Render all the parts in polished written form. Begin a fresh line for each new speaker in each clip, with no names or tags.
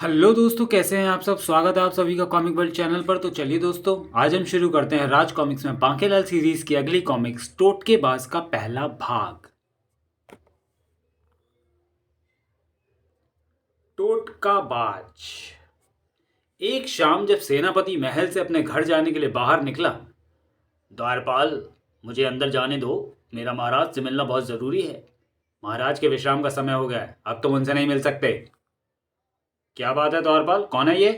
Hello दोस्तों, कैसे हैं आप सब। स्वागत है आप सभी का कॉमिक वर्ल्ड चैनल पर। तो चलिए दोस्तों, आज हम शुरू करते हैं राज कॉमिक्स में बांकेलाल सीरीज की अगली कॉमिक्स टोटकेबाज का पहला भाग। टोटकाबाज। एक शाम जब सेनापति महल से अपने घर जाने के लिए बाहर निकला। द्वारपाल, मुझे अंदर जाने दो। मेरा महाराज से मिलना बहुत जरूरी है। महाराज के विश्राम का समय हो गया है, अब तुम उनसे नहीं मिल सकते। क्या बात है द्वारपाल, कौन है ये?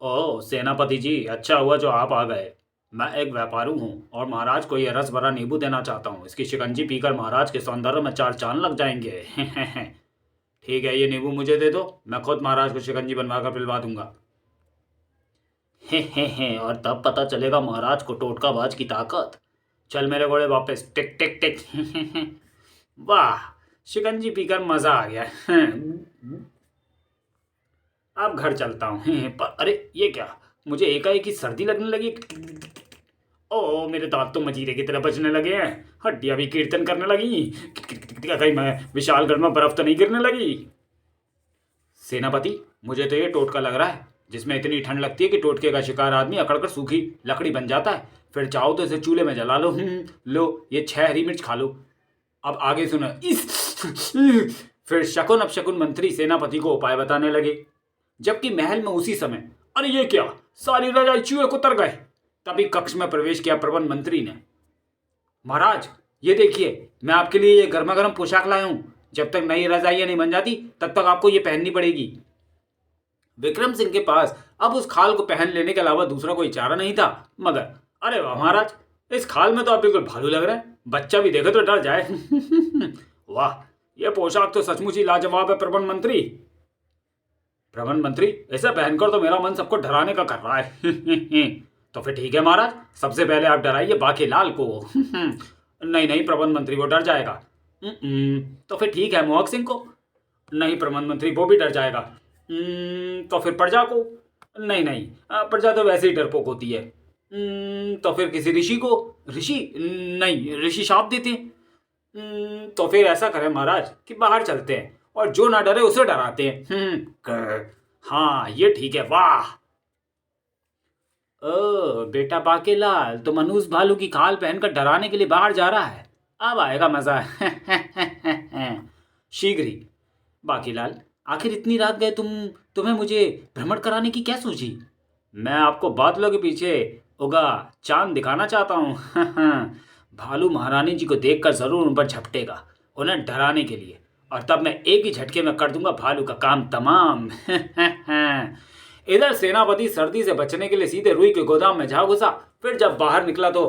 ओह सेनापति जी, अच्छा हुआ जो आप आ गए। मैं एक व्यापारी हूँ और महाराज को यह रस भरा नींबू देना चाहता हूँ। इसकी शिकंजी पीकर महाराज के सौंदर्य में चार चांद लग जाएंगे। ठीक है, ये नींबू मुझे दे दो, मैं खुद महाराज को शिकंजी बनवाकर पिलवा दूंगा। हे और तब पता चलेगा महाराज को टोटकाबाज की ताकत। चल मेरे घोड़े वापस, टिक टिक टिक। वाह, शिकंजी पीकर मजा आ गया। अब घर चलता हूँ। पर अरे ये क्या, मुझे एकाएक ही सर्दी लगने लगी। ओ मेरे दांत तो मजीरे की तरह बजने लगे हैं, हड्डियां भी कीर्तन करने लगी। क्या कहीं मैं विशालगढ़ में बर्फ तो नहीं गिरने लगी? सेनापति, मुझे तो ये टोटका लग रहा है जिसमें इतनी ठंड लगती है कि टोटके का शिकार आदमी अकड़कर सूखी लकड़ी बन जाता है। फिर चाहो तो इसे चूल्हे में जला लो। लो ये 6 हरी मिर्च खा लो। अब आगे सुनो। फिर शकुन अपशकुन मंत्री सेनापति को उपाय बताने लगे, जबकि महल में उसी समय अरे ये क्या, सारी रजाई चूहे कुतर गए। तभी कक्ष में प्रवेश किया प्रबंध मंत्री ने। महाराज ये देखिए, मैं आपके लिए ये गर्मा गर्म पोशाक लाया हूं। जब तक नई रजाइयां नहीं बन जाती तब तक आपको ये पहननी पड़ेगी। विक्रम सिंह के पास अब उस खाल को पहन लेने के अलावा दूसरा कोई चारा नहीं था। मगर अरे वाह महाराज, इस खाल में तो आप बिल्कुल भालू लग रहे हैं, बच्चा भी देखे तो डर जाए। वाह, यह पोशाक तो सचमुच ही लाजवाब है प्रबंध मंत्री। प्रबंध मंत्री, ऐसा पहनकर तो मेरा मन सबको डराने का कर रहा है। तो फिर ठीक है महाराज, सबसे पहले आप डराइए बांकेलाल को। नहीं नहीं प्रबंध मंत्री, वो डर जाएगा। तो फिर ठीक है मोहक सिंह को। नहीं प्रबंध मंत्री, वो भी डर जाएगा। तो फिर प्रजा को। नहीं नहीं, प्रजा तो वैसे ही डरपोक होती है। तो फिर किसी ऋषि को। ऋषि नहीं, ऋषि शाप देते हैं। तो फिर ऐसा करें महाराज कि बाहर चलते हैं और जो ना डरे उसे डराते हैं। हाँ ये ठीक है। वाह ओ बेटा बांकेलाल, तो मनुष्य भालू की खाल पहनकर डराने के लिए बाहर जा रहा है। अब आएगा मजा। शीघ्र ही। बांकेलाल, आखिर इतनी रात गए तुम्हें मुझे भ्रमण कराने की क्या सूझी? मैं आपको बादलों के पीछे उगा चांद दिखाना चाहता हूँ। भालू महारानी जी को देखकर जरूर उन पर झपटेगा, उन्हें डराने के लिए। और तब मैं एक ही झटके में कर दूंगा भालू का काम तमाम। इधर सेनापति सर्दी से बचने के लिए सीधे रुई के गोदाम में जा घुसा। फिर जब बाहर निकला तो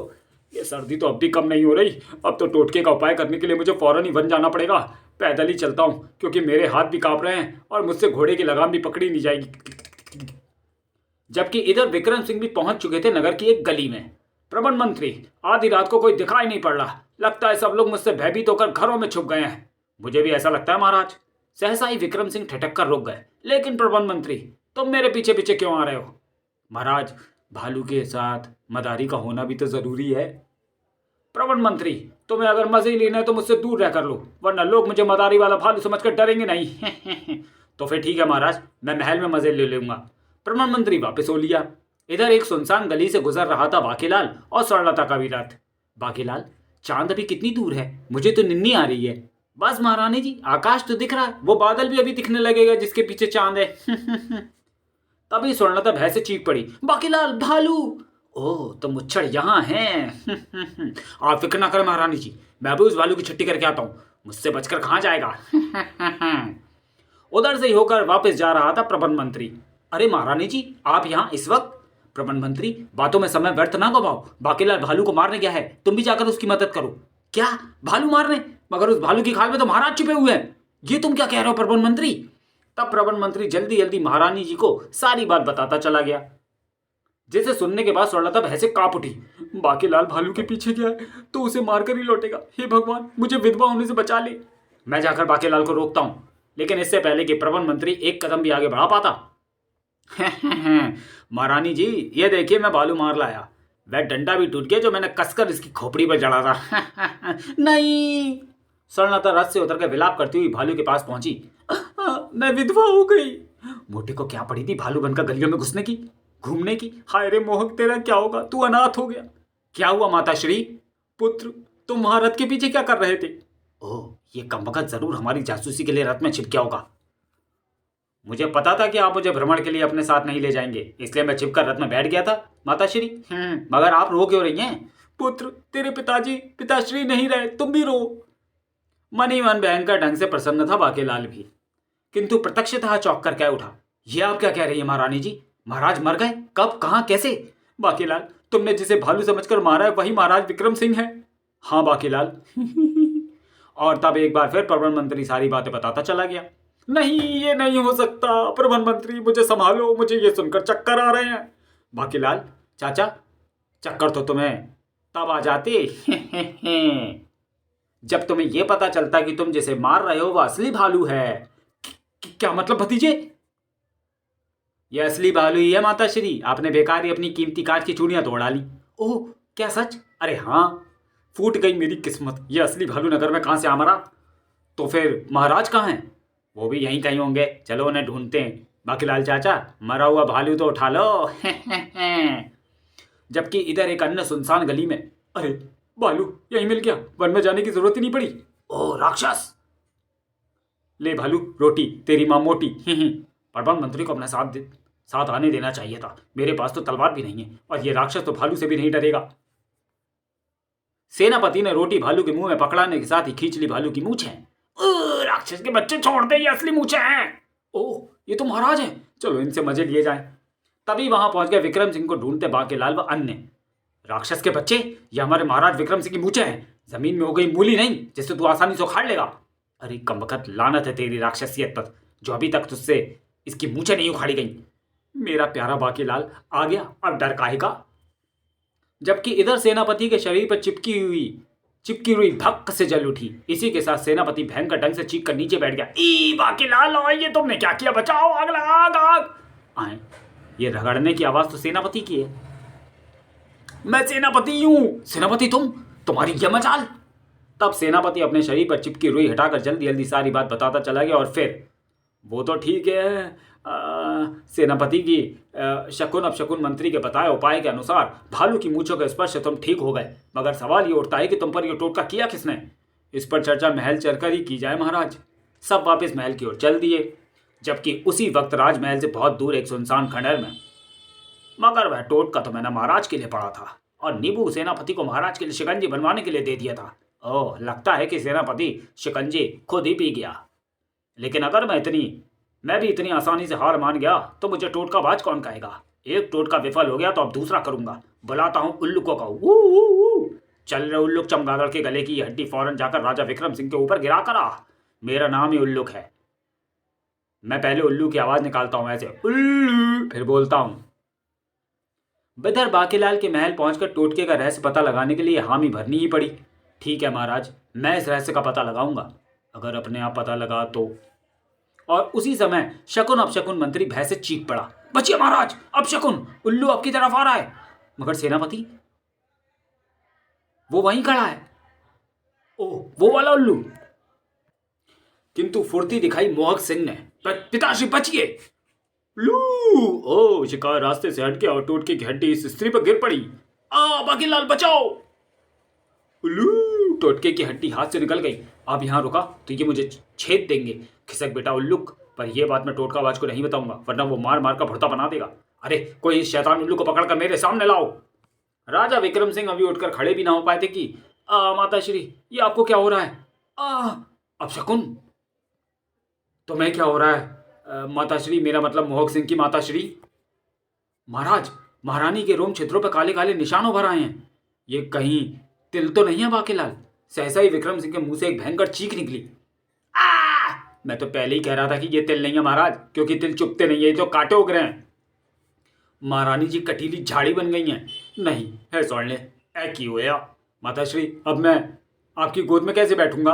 ये सर्दी तो अब भी कम नहीं हो रही। अब तो टोटके का उपाय करने के लिए मुझे फौरन ही वन जाना पड़ेगा। पैदल ही चलता हूँ क्योंकि मेरे हाथ भी कांप रहे हैं और मुझसे घोड़े की लगाम भी पकड़ी नहीं जाएगी। जबकि इधर विक्रम सिंह भी पहुंच चुके थे नगर की एक गली में। प्रबंध मंत्री, आधी रात को कोई दिखाई नहीं पड़ रहा, लगता है सब लोग मुझसे भयभीत होकर घरों में छुप गए हैं। मुझे भी ऐसा लगता है महाराज। सहसा ही विक्रम सिंह ठिठक कर रुक गए। लेकिन प्रबंध मंत्री, तुम मेरे पीछे पीछे क्यों आ रहे हो? महाराज, भालू के साथ मदारी का होना भी तो जरूरी है। प्रबंध मंत्री, तुम्हें अगर मजे ही लेना है तो मुझसे दूर रह कर लो, वरना लोग मुझे मदारी वाला भालू समझकर डरेंगे नहीं। तो फिर ठीक है महाराज, मैं महल में मजे ले लूंगा। प्रबंध मंत्री वापस हो लिया। इधर एक सुनसान गली से गुजर रहा था बांकेलाल और स्वर्णलता का भी रथ। बांकेलाल, चांद अभी कितनी दूर है? मुझे तो निन्नी आ रही है। बस महारानी जी, आकाश तो दिख रहा है, वो बादल भी अभी दिखने लगेगा जिसके पीछे चांद है। तभी स्वर्णलता भय से चीख पड़ी, बांकेलाल भालू। ओह तो मुच्छड़ यहाँ हैं। आप फिक्र ना करें महारानी जी, मैं भी उस भालू की छुट्टी करके आता हूँ, मुझसे बचकर कहाँ जाएगा। उधर से ही होकर वापस जा रहा था प्रबंध मंत्री। अरे महारानी जी, आप यहाँ इस वक्त? प्रबंध मंत्री, बातों में समय व्यर्थ ना गवाओ। बांकेलाल भालू को मारने गया है, तुम भी जाकर उसकी मदद करो। क्या, भालू मारने? मगर उस भालू की खाल में तो महाराज छुपे हुए हैं। ये तुम क्या कह रहे हो प्रबंध मंत्री? तब प्रबंध मंत्री जल्दी जल्दी महारानी जी को सारी बात बताता चला गया, जिसे सुनने के बाद स्वर्णलता भय से कांप उठी। बांकेलाल भालू के पीछे गया है तो उसे मारकर ही लौटेगा। हे भगवान, मुझे विधवा होने से बचा ले। मैं जाकर बांकेलाल को रोकता हूं, लेकिन इससे पहले कि प्रबंध मंत्री एक कदम भी आगे बढ़ा पाता। महारानी जी, ये देखिए मैं भालू मार लाया। वह डंडा भी टूट गया जो मैंने कसकर इसकी खोपड़ी पर जड़ा था। नहीं। स्वर्णलता रथ से उतरकर विलाप करती हुई भालू के पास पहुंची। मैं विधवा हो गई। मोटे को क्या पड़ी थी भालू बनकर गलियों में घुसने की, घूमने की। हाय रे मोहक, तेरा क्या होगा, तू अनाथ हो गया। क्या हुआ माताश्री? पुत्र, तुम वहां रथ के पीछे क्या कर रहे थे? ओह, ये कमबख्त जरूर हमारी जासूसी के लिए रथ में छिप गया होगा। मुझे पता था कि आप मुझे भ्रमण के लिए अपने साथ नहीं ले जाएंगे, इसलिए मैं छिपकर रथ में बैठ गया था माताश्री। मगर आप रो क्यों रही हैं? पुत्र, तेरे पिताश्री नहीं रहे, तुम भी रो। मन ही मन भयंकर ढंग से प्रसन्न था बाकीलाल भी, किंतु प्रत्यक्षतः चौंक कर कह उठा, ये आप क्या कह रही है महारानी जी? महाराज मर गए? कब, कहाँ, कैसे? बाकीलाल, तुमने जिसे भालू समझकर मारा है वही महाराज विक्रम सिंह है। हाँ बाकीलाल। और तब एक बार फिर प्रधानमंत्री सारी बातें बताता चला गया। नहीं, ये नहीं हो सकता प्रधानमंत्री, मुझे संभालो, मुझे ये सुनकर चक्कर आ रहे हैं। बाकीलाल, चाचा, चक्कर तो तुम्हें तब आ जाते जब तुम्हें यह पता चलता कि तुम जिसे मार रहे हो वह असली भालू है। क्या मतलब भतीजे? यह असली भालू ही है माताश्री, आपने बेकार ही अपनी कीमती कांच की चूड़ियां तोड़ डाली। ओह, क्या सच? अरे हाँ, फूट गई मेरी किस्मत, यह असली भालू नगर में कहां से आ मरा? तो फिर महाराज कहाँ हैं? वो भी यहीं कहीं होंगे, चलो उन्हें ढूंढते हैं। बाकीलाल चाचा, मरा हुआ भालू तो उठा लो। जबकि इधर एक अन्य सुनसान गली में, अरे भालू यहीं मिल गया, वन में जाने की जरूरत ही नहीं पड़ी। ओ राक्षस, ले भालू रोटी, तेरी माँ मोटी। प्रधानमंत्री को अपने साथ आने देना चाहिए था, मेरे पास तो तलवार भी नहीं है और ये राक्षस तो भालू से भी नहीं डरेगा। सेनापति ने रोटी भालू के मुंह में पकड़ाने के साथ ही खींच ली भालू की मूछें। राक्षस के बच्चे छोड़ दे, ये असली मूछें हैं। ओह, ये तो महाराज हैं, चलो इनसे मजे लिए जाएं। तभी वहां पहुंच गए विक्रम सिंह को ढूंढते बाकीलाल व अन्य। राक्षस के बच्चे, ये हमारे महाराज विक्रम सिंह की मूछें हैं, जमीन में हो गई मूली नहीं जिससे तू आसानी से उखाड़ लेगा। अरे कमबख्त, लानत है तेरी राक्षसियत पर, जो अभी तक तुझसे इसकी मूछें नहीं उखाड़ी गई। मेरा प्यारा बाकीलाल आ गया, अब डर काहे का? जबकि इधर सेनापति के शरीर पर चिपकी हुई भक्क से जल उठी। इसी के साथ सेनापति भयंकर ढंग से चीख कर नीचे बैठ गया। ई बाकीलाल, ये तुमने क्या किया? बचाओ, आग लगा, आग आग। आए, ये रगड़ने की आवाज तो सेनापति की है। मैं सेनापति हूं। सेनापति तुम? तुम्हारी यह मजाल? तब सेनापति अपने शरीर पर चिपकी रुई हटाकर जल्दी जल्दी सारी बात बताता चला गया। और फिर वो तो ठीक है, सेनापति की शकुन अपशकुन मंत्री के बताए उपाय के अनुसार भालू की मूंछों के स्पर्श से तुम ठीक हो गए, मगर सवाल ये उठता है कि तुम पर यह टोटका किया किसने? इस पर चर्चा महल चलकर ही की जाए महाराज। सब वापस महल की ओर चल दिए, जबकि उसी वक्त राजमहल से बहुत दूर एक सुनसान खंडहर में, मगर वह टोटका तो मैंने महाराज के लिए पड़ा था और नींबू सेनापति को महाराज के लिए शिकंजी बनवाने के लिए दे दिया था। ओह, लगता है कि सेनापति शिकंजी खुद ही पी गया। लेकिन अगर मैं भी इतनी आसानी से हार मान गया तो मुझे टोटकाबाज कौन कहेगा? एक टोटका विफल हो गया तो अब दूसरा करूंगा। बुलाता हूं उल्लुकों का। चल रहे उल्लुक, चमगादड़ के गले की हड्डी फौरन जाकर राजा विक्रम सिंह के ऊपर गिरा करा। मेरा नाम ही उल्लुक है। मैं पहले उल्लू की आवाज निकालता हूं, ऐसे उल्लू, फिर बोलता हूं। इधर बाकीलाल के महल पहुंचकर टोटके का रहस्य पता लगाने के लिए हामी भरनी ही पड़ी। ठीक है महाराज, मैं इस रहस्य का पता लगाऊंगा, अगर अपने आप पता लगा तो। और उसी समय शकुन अपशकुन मंत्री भय से चीख पड़ा, बचिए महाराज, अपशकुन, उल्लू आपकी तरफ आ रहा है। मगर सेनापति, वो वहीं खड़ा है। ओह, वो वाला उल्लू। किंतु फुर्ती दिखाई मोहक सिंह ने। पिताश्री बचिए। लू, ओ शिकार रास्ते से हट गया और टोटके की हड्डी इस स्त्री पर गिर पड़ी। बाकीलाल बचाओ। उल्लू, टोटके की हड्डी हाथ से निकल गई। आप यहां रुका तो ये मुझे छेद देंगे। खिसक बेटा उल्लुक, पर यह बात मैं टोटकाबाज को नहीं बताऊंगा, वरना वो मार मार का भुर्ता बना देगा। अरे कोई इस शैतान उल्लू को पकड़कर मेरे सामने लाओ। राजा विक्रम सिंह अभी उठकर खड़े भी ना हो पाए थे कि माताश्री, ये आपको क्या हो रहा है? अपशकुन, तुम्हें क्या हो रहा है? माताश्री, मेरा मतलब मोहक सिंह की माताश्री। महाराज, महारानी के रोम छिद्रों पर काले काले निशान उभर आए हैं। ये कहीं तिल तो नहीं है बाकीलाल? सहसा ही विक्रम सिंह के मुंह से एक भयंकर चीख निकली। मैं तो पहले ही कह रहा था कि ये तिल नहीं है महाराज, क्योंकि तिल चुपते नहीं है, ये तो कांटे उग रहे हैं। महारानी जी कटीली झाड़ी बन गई हैं। नहीं है सोने, ऐ की होया माताश्री, अब मैं आपकी गोद में कैसे बैठूंगा?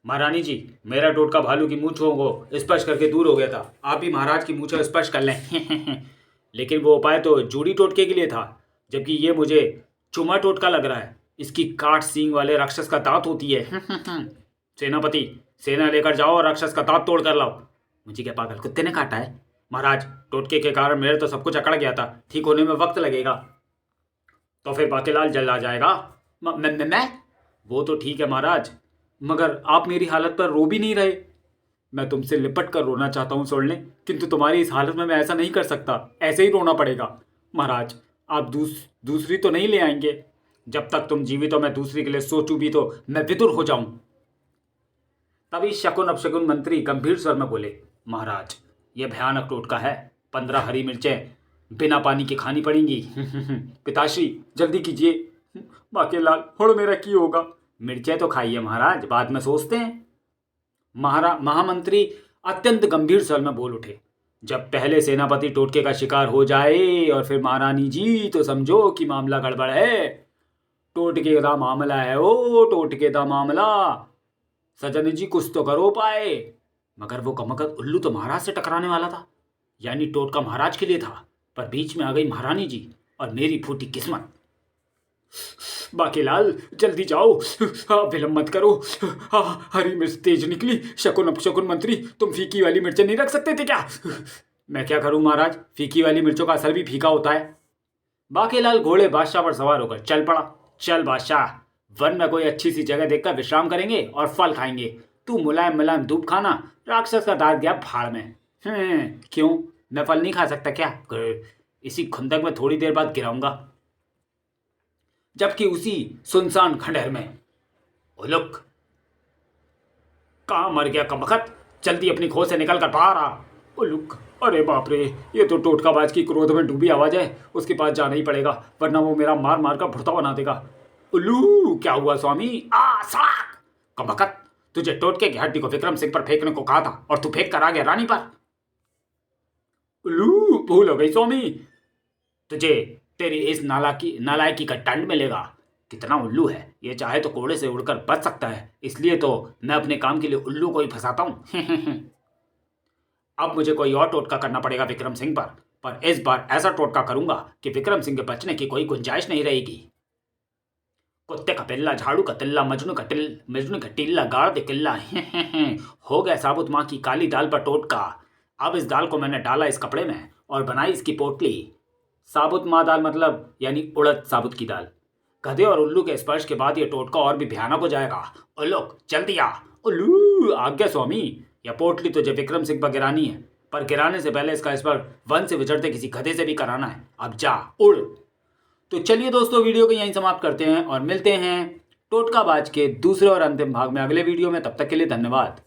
महारानी जी, मेरा टोटका भालू की मूंछों को स्पर्श करके दूर हो गया था, आप भी महाराज की मूंछों स्पर्श कर लें। लेकिन वो उपाय तो जूड़ी टोटके के लिए था, जबकि ये मुझे चुमा टोटका लग रहा है। इसकी काट सींग वाले राक्षस का दांत होती है। सेनापति, सेना लेकर जाओ और राक्षस का दांत तोड़ कर लाओ। मुझे क्या पागल कुत्ते ने काटा है? महाराज, टोटके के कारण मेरे तो सब कुछ अकड़ गया था, ठीक होने में वक्त लगेगा। तो फिर बाकीलाल जल्द आ जाएगा। मैं? वो तो ठीक है महाराज, मगर आप मेरी हालत पर रो भी नहीं रहे। मैं तुमसे लिपट कर रोना चाहता हूँ सोल्ने, किंतु तुम्हारी इस हालत में मैं ऐसा नहीं कर सकता, ऐसे ही रोना पड़ेगा। महाराज, आप दूसरी तो नहीं ले आएंगे? जब तक तुम जीवित हो मैं दूसरी के लिए सोचूं भी तो मैं विदुर हो जाऊं। तभी शकुन अपशकुन मंत्री गंभीर स्वर में बोले, महाराज, यह भयानक टोटका है। 15 हरी मिर्चें बिना पानी के खानी पड़ेंगी। पिताश्री, जल्दी कीजिए। बाकीलाल, होड़ मेरा की होगा। मिर्चें तो खाइए महाराज, बाद में सोचते हैं। महामंत्री अत्यंत गंभीर स्वर में बोल उठे, जब पहले सेनापति टोटके का शिकार हो जाए और फिर महारानी जी, तो समझो कि मामला गड़बड़ है। टोटके का मामला है, ओ टोटके का मामला। सजन जी, कुछ तो करो पाए। मगर वो कमकत उल्लू तो महाराज से टकराने वाला था, यानी टोटका महाराज के लिए था, पर बीच में आ गई महारानी जी और मेरी फूटी किस्मत। बाकीलाल, जल्दी जाओ, विलंब मत करो। हरी मिर्च तेज निकली। शकुन अपशकुन मंत्री, तुम फीकी वाली मिर्चें नहीं रख सकते थे क्या? मैं क्या करूं महाराज, फीकी वाली मिर्चों का असर भी फीका होता है। बाकीलाल घोड़े बादशाह पर सवार होकर चल पड़ा। चल बादशाह, वन में कोई अच्छी सी जगह देखकर विश्राम करेंगे और फल खाएंगे। तू मुलायम मुलायम धूप खाना। राक्षस का दांत गया फाड़ में। क्यों, मैं फल नहीं खा सकता क्या? इसी खुंदक में थोड़ी देर बाद गिराऊंगा। जबकि उसी सुनसान खंडहर में उलुक, कहाँ मर गया कमबख्त? जल्दी अपनी खोज से निकल कर बाहर आ। उलुक, अरे बाप रे, ये तो टोटकाबाज की क्रोध में डूबी आवाज है। उसके पास जाना ही पड़ेगा, वरना वो मेरा मार मार कर भुर्ता बना देगा। उल्लू, क्या हुआ स्वामी? साक! कमबख्त, तुझे टोटके की हड्डी को विक्रम सिंह पर फेंकने को कहा था और तू फेंक कर आ गया रानी पर। उल्लू, भूल हो गई स्वामी। तुझे तेरी इस नालायकी का दंड मिलेगा। कितना उल्लू है ये, चाहे तो कोड़े से उड़कर बच सकता है, इसलिए तो मैं अपने काम के लिए उल्लू को ही फंसाता हूं। अब मुझे कोई और टोटका करना पड़ेगा विक्रम सिंह पर इस बार ऐसा टोटका करूंगा कि विक्रम सिंह के बचने की कोई गुंजाइश नहीं रहेगी। कुत्ते का पिल्ला, झाड़ू का तिल्ला, मजनू का टिल्ला, गाड़ दे किल्ला। हो गया साबुत माँ की काली दाल पर टोटका। अब इस दाल को मैंने डाला इस कपड़े में और बनाई इसकी पोटली। साबुत माँ दाल मतलब यानी उड़द साबुत की दाल। गधे और उल्लू के स्पर्श के बाद यह टोटका और भी भयानक हो जाएगा। उल्लू, जल्दी आ। उल्लू, आज्ञा स्वामी। यह पोटली तुझे विक्रम सिंह पर गिरानी है, पर गिराने से पहले इसका स्पर्श वन से विचरते किसी गधे से भी कराना है। अब जा, उड़। तो चलिए दोस्तों, वीडियो को यहीं समाप्त करते हैं और मिलते हैं टोटकाबाज के दूसरे और अंतिम भाग में अगले वीडियो में। तब तक के लिए धन्यवाद।